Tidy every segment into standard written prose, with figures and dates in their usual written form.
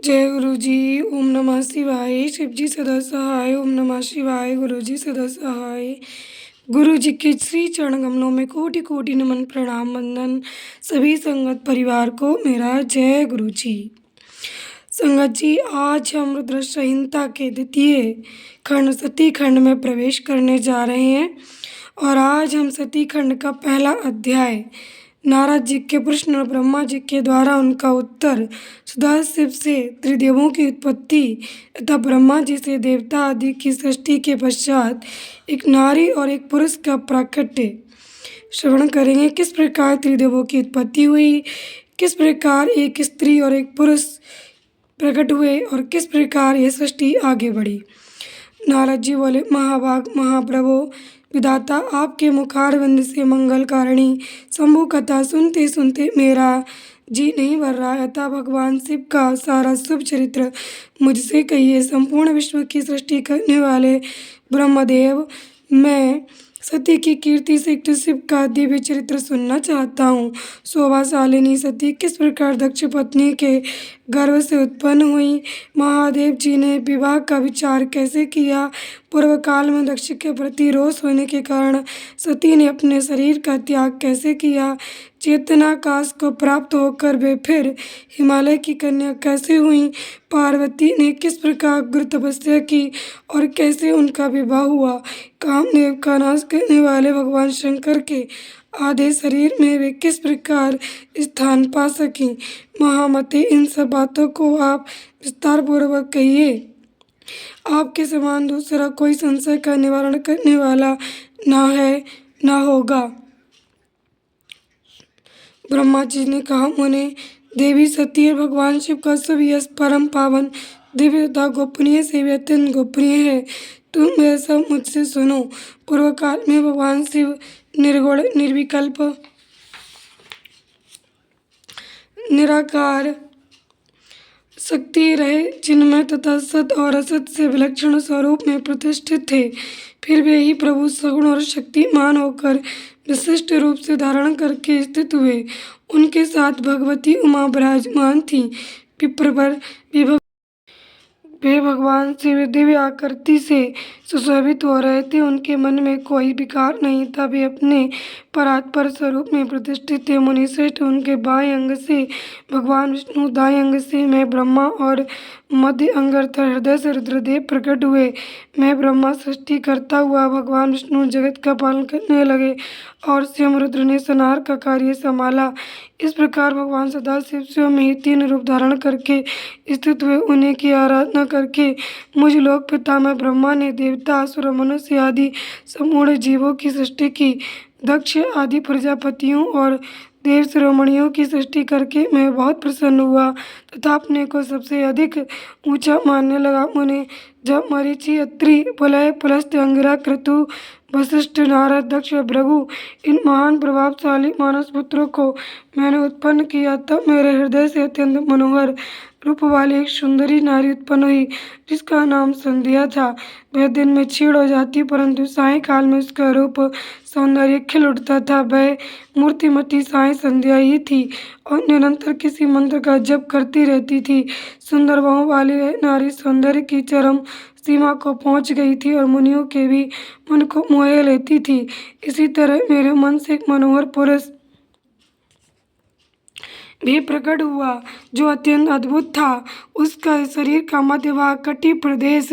जय गुरु जी। ओम नमः शिवाय। शिव जी सदा सहाय। ओम नमः शिवाय। गुरु जी सदा सहाय। गुरु जी के श्री चरण कमलों में कोटि कोटि नमन प्रणाम वंदन। सभी संगत परिवार को मेरा जय गुरु जी। संगत जी, आज हम रुद्र संहिता के द्वितीय खंड सती खंड में प्रवेश करने जा रहे हैं और आज हम सती खंड का पहला अध्याय नारद जी के प्रश्न और ब्रह्मा जी के द्वारा उनका उत्तर, सदाशिव से त्रिदेवों की उत्पत्ति तथा ब्रह्मा जी से देवता आदि की सृष्टि के पश्चात एक नारी और एक पुरुष का प्राकट्य श्रवण करेंगे। किस प्रकार त्रिदेवों की उत्पत्ति हुई, किस प्रकार एक स्त्री और एक पुरुष प्रकट हुए और किस प्रकार यह सृष्टि आगे बढ़ी। नारद जी बोले, महाभाग महाप्रभु विधाता, आपके मुखारविंद से मंगल कारिणी शंभु कथा सुनते सुनते मेरा जी नहीं भर रहा है। अतः भगवान शिव का सारा शुभ चरित्र मुझसे कहिए। संपूर्ण विश्व की सृष्टि करने वाले ब्रह्मदेव, मैं सती की कीर्ति से युक्त शिव का दिव्य चरित्र सुनना चाहता हूँ। शोभाशालिनी सती किस प्रकार दक्ष पत्नी के गर्भ से उत्पन्न हुई, महादेव जी ने विवाह का विचार कैसे किया, पूर्व काल में दक्ष के प्रति रोष होने के कारण सती ने अपने शरीर का त्याग कैसे किया, चेतनाकाश को प्राप्त होकर वे फिर हिमालय की कन्या कैसे हुई, पार्वती ने किस प्रकार गुरु तपस्या की और कैसे उनका विवाह हुआ, कामदेव का नाश करने वाले भगवान शंकर के आधे शरीर में वे किस प्रकार स्थान पा सकी। महामते, इन सब बातों को आप विस्तार पूर्वक कहिए। आपके समान दूसरा कोई संशय का निवारण करने वाला ना है ना होगा। ब्रह्मा जी ने कहा, मुने, देवी सती और भगवान शिव का शुभ यश परम पावन दिव्य तथा गोपनीय से भी अत्यंत गोपनीय है। तुम यह सब मुझसे सुनो। पूर्व काल में भगवान शिव निर्गुण निर्विकल्प निराकार शक्ति रहे, जिनमें तथा सत और असत से विलक्षण स्वरूप में प्रतिष्ठित थे। फिर वे ही प्रभु सगुण और शक्तिमान होकर विशिष्ट रूप से धारण करके स्थित हुए। उनके साथ भगवती उमा विराजमान थी। विप्रवर वे भगवान शिव दिव्य आकृति से सुशोभित हो रहे थे। उनके मन में कोई विकार नहीं था। वे अपने परात्पर स्वरूप में प्रतिष्ठित थे। मुनिश्रेष्ठ, उनके बाएं अंग से भगवान विष्णु, दाएं अंग से मैं ब्रह्मा और मध्य अंग हृदय से रुद्रदेव प्रकट हुए। मैं ब्रह्मा सृष्टि करता हुआ, भगवान विष्णु जगत का पालन करने लगे और स्वयं रुद्र ने संहार का कार्य संभाला। इस प्रकार भगवान सदाशिव स्वयं ही तीन रूप धारण करके स्थित हुए। उन्हीं की आराधना करके मुझ लोक पितामह ब्रह्मा ने देवता, असुर, मनुष्य आदि संपूर्ण जीवों की सृष्टि की। दक्ष आदि प्रजापतियों और देव शिरोमणियों की सृष्टि करके मैं बहुत प्रसन्न हुआ तथा अपने को सबसे अधिक ऊंचा मानने लगा। मुने, जब मरीचि, अत्रि, पुलह, पुलस्त्य, अंगिरा, क्रतु, वशिष्ठ, नारद, दक्ष, भृगु, इन महान प्रभावशाली मानस पुत्रों को मैंने उत्पन्न किया, तब मेरे हृदय से अत्यंत मनोहर रूप वाली एक सुंदरी नारी उत्पन्न हुई, जिसका नाम संध्या था। वह दिन में क्षीण हो जाती, परंतु साय काल में उसका रूप सौंदर्य खिल उठता था। वह मूर्तिमती साय संध्या ही थी और निरंतर किसी मंत्र का जप करती रहती थी। सुंदर बाहों वाली वह नारी सौंदर्य की चरम सीमा को पहुंच गई थी और मुनियों के भी मन को मोह लेती थी। इसी तरह मेरे मन से एक मनोहर पुरुष भी प्रकट हुआ, जो अत्यंत अद्भुत था। उसका शरीर का मध्य भाग कटी प्रदेश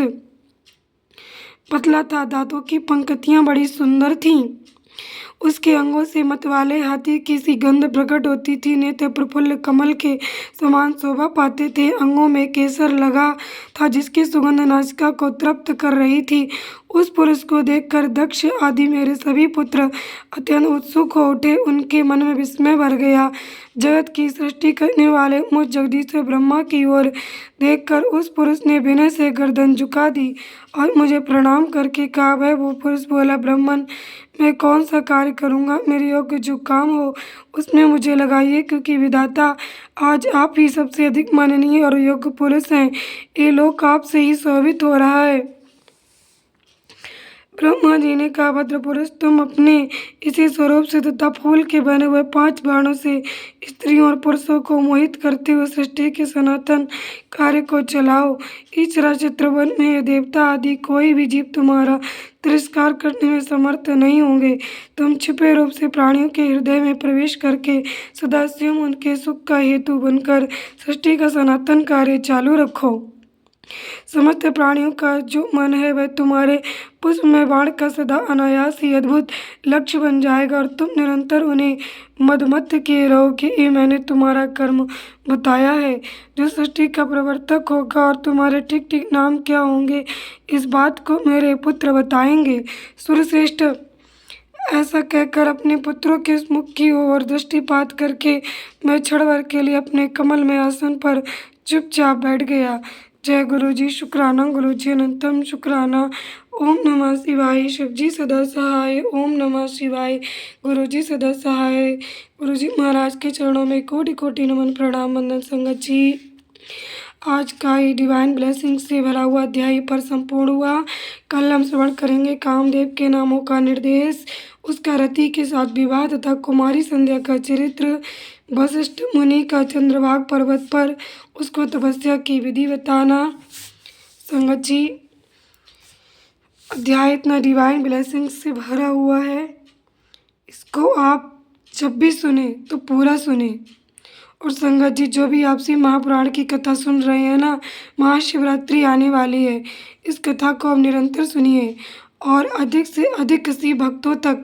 पतला था। दांतों की पंक्तियां बड़ी सुंदर थीं। उसके अंगों से मतवाले हाथी की सी गंध प्रकट होती थी। नेत्र प्रफुल्ल कमल के समान शोभा पाते थे। अंगों में केसर लगा था, जिसकी सुगंध नासिका को तृप्त कर रही थी। उस पुरुष को देखकर दक्ष आदि मेरे सभी पुत्र अत्यंत उत्सुक हो उठे। उनके मन में विस्मय भर गया। जगत की सृष्टि करने वाले मुझ जगदीश्वर ब्रह्मा की ओर देखकर उस पुरुष ने विनय से गर्दन झुका दी और मुझे प्रणाम करके कहा। वह वो पुरुष बोला, ब्राह्मण, मैं कौन सा कार्य करूँगा? मेरे योग्य जो काम हो उसमें मुझे लगाइए, क्योंकि विधाता आज आप ही सबसे अधिक माननीय और योग्य पुरुष हैं। ये लोक आपसे ही शोभित हो रहा है। ब्रह्मा जी ने कहा, भद्र पुरुष, तुम अपने इसी स्वरूप से तथा फूल के बने हुए 5 बाणों से स्त्रियों और पुरुषों को मोहित करते हुए सृष्टि के सनातन कार्य को चलाओ। इस चराचर वन में देवता आदि कोई भी जीव तुम्हारा तिरस्कार करने में समर्थ नहीं होंगे। तुम छिपे रूप से प्राणियों के हृदय में प्रवेश करके सदाशिव उनके सुख का हेतु बनकर सृष्टि का सनातन कार्य चालू रखो। समस्त प्राणियों का जो मन है वह तुम्हारे पुष्पमय बाण का सदा अनायास ही अद्भुत लक्ष्य बन जाएगा और तुम निरंतर उन्हें मदमत्त किए रहोगे। ये मैंने तुम्हारा कर्म बताया है। जो सृष्टि का प्रवर्तक होगा और तुम्हारे ठीक ठीक नाम क्या होंगे, इस बात को मेरे पुत्र बताएंगे। सूर्यश्रेष्ठ ऐसा कहकर अपने पुत्रों के मुख की ओर दृष्टिपात करके मैं क्षण भर के लिए अपने कमल में आसन पर चुपचाप बैठ गया। जय गुरु जी। शुक्राना गुरु जी अनंतम शुक्राना। ओम नमः शिवाय। शिव जी सदा सहाय। ओम नमः शिवाय। गुरु जी सदा सहाय। गुरु जी महाराज के चरणों में कोटि कोटि नमन प्रणाम वंदन संगत जी। आज का ये डिवाइन ब्लेसिंग से भरा हुआ अध्याय पर संपूर्ण हुआ। कल हम श्रवण करेंगे कामदेव के नामों का निर्देश, उसका रति के साथ विवाह तथा कुमारी संध्या का चरित्र, वशिष्ठ मुनि का चंद्रभाग पर्वत पर उसको तपस्या की विधि बताना। संगत जी, अध्याय इतना डिवाइन ब्लेसिंग से भरा हुआ है, इसको आप जब भी सुने तो पूरा सुने। और संगत जी, जो भी आपसी महापुराण की कथा सुन रहे हैं ना, महाशिवरात्रि आने वाली है, इस कथा को आप निरंतर सुनिए और अधिक से अधिक किसी भक्तों तक,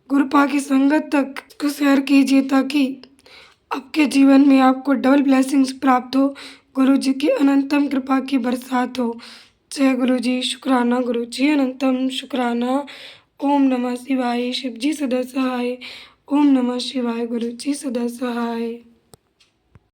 गुरुपा की संगत तक को शेयर कीजिए ताकि आपके जीवन में आपको डबल ब्लेसिंग्स प्राप्त हो, गुरु जी की अनंतम कृपा की बरसात हो। जय गुरु जी। शुक्राना गुरु जी अनंतम शुक्राना। ओम नमः शिवाय। शिव जी सदा सहाय। ओम नमः शिवाय। गुरु जी सदा सहाय।